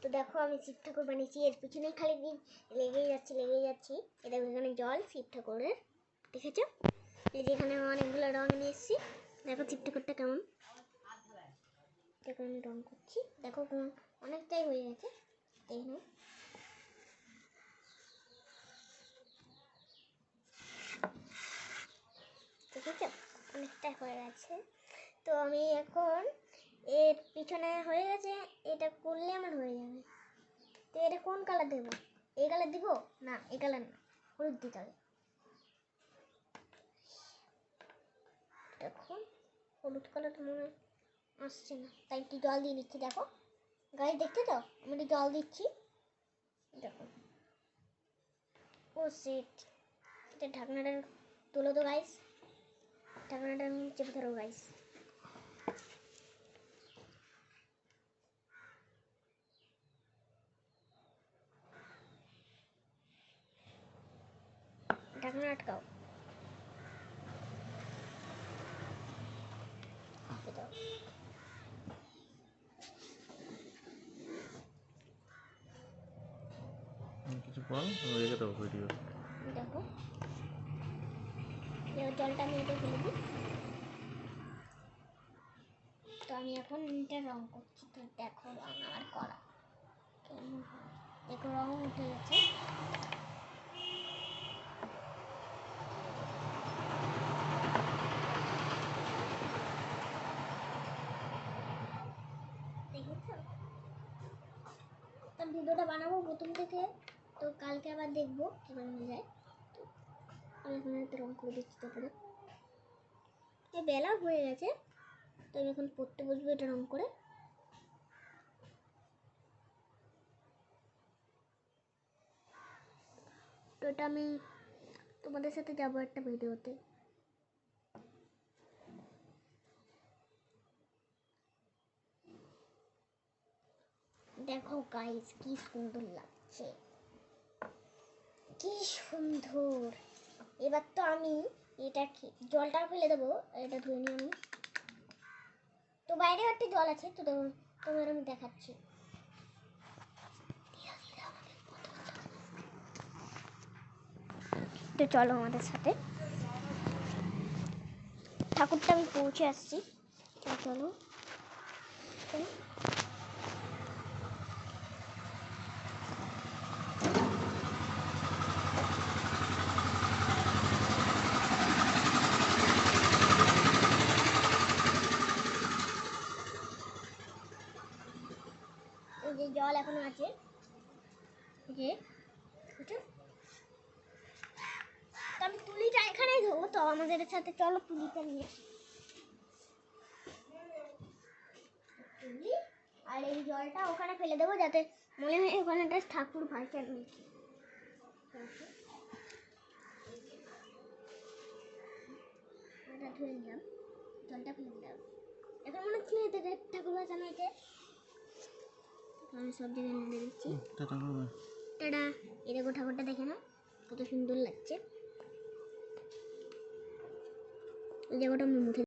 তো দেখো আমি শিব ঠাকুর বানিয়েছি, এর পিছনেই খালি লেগেই যাচ্ছি। এটা এখানে জল শিব ঠাকুরের, দেখেছো? এই যে এখানে অনেকগুলো রং নিয়ে এসেছি। দেখো শিব ঠাকুরটা কেমন, দেখো আমি রং করছি। দেখো অনেকটাই হয়ে গেছে, দেখো দেখেছো অনেকটাই হয়ে গেছে। তো আমি এখন এর পিছনে হয়ে গেছে, এটা করলে আমার হয়ে যাবে। তো এটা কোন কালার দেবো? এই কালার দিব না, এই কালার না, হলুদ দিতে হবে। দেখুন হলুদ কালার তো মনে আসছে না, তাই একটু জল দিয়ে দিচ্ছি। দেখো গাছ দেখতে তো আমি একটু জল দিচ্ছি। দেখো ও সেট, এটা ঢাকনাটা তোলো তো গাইস, ঢাকনাটা চেপে ধরো গাইস। ঢাকনা আটকাও। কিছু বল, রেখে দাও ভিডিও। দেখো জলটা আমি এটা ফেলে দিই। তো আমি এখন এটা রং করছি। তো দেখো রং আমার করা কেমন হয়, দেখো রং উঠে গেছে। দেখেছো? তো ভিডিওটা বানাবো প্রথম থেকে, তো কালকে আবার দেখবো কীভাবে যায়। তো আমি এখন একটা রং করে দিচ্ছি। তারপরে এই বেলা হয়ে গেছে, তো আমি এখন পড়তে বসবো এটা রং করে। তো এটা আমি তোমাদের সাথে যাবো একটা ভিডিওতে। দেখো গাইস কি সুন্দর লাগছে, কি সুন্দর। এবার তো আমি এটা জলটা ফেলে দেবো, এটা ধুয়ে নিই আমি। তো বাইরে একটা জল আছে, তো তোমার আমি দেখাচ্ছি। তো চলো আমাদের সাথে, ঠাকুরটা আমি পৌঁছে আসছি। চলো যে জল এখনো আছে, যে আমি তুলিটা এখানেই ধরবো। তো আমাদের সাথে চলো তুলিটা নিয়ে তুলি, আর এই জলটা ওখানে ফেলে দেবো, যাতে মনে হয় ওখানে একটা ঠাকুর ভাসে রয়েছে। এটা ধুয়ে নিলাম, জলটা ফেলে দিলাম। এখন মনে হচ্ছে এতে ঠাকুর ভাসানো হয়েছে। আমি সব জায়গায় নিয়ে দিচ্ছি। টাটা, এই দেখো ঠাকুরটা দেখে না কত সুন্দর লাগছে। এই জায়গাটা আমি মুখে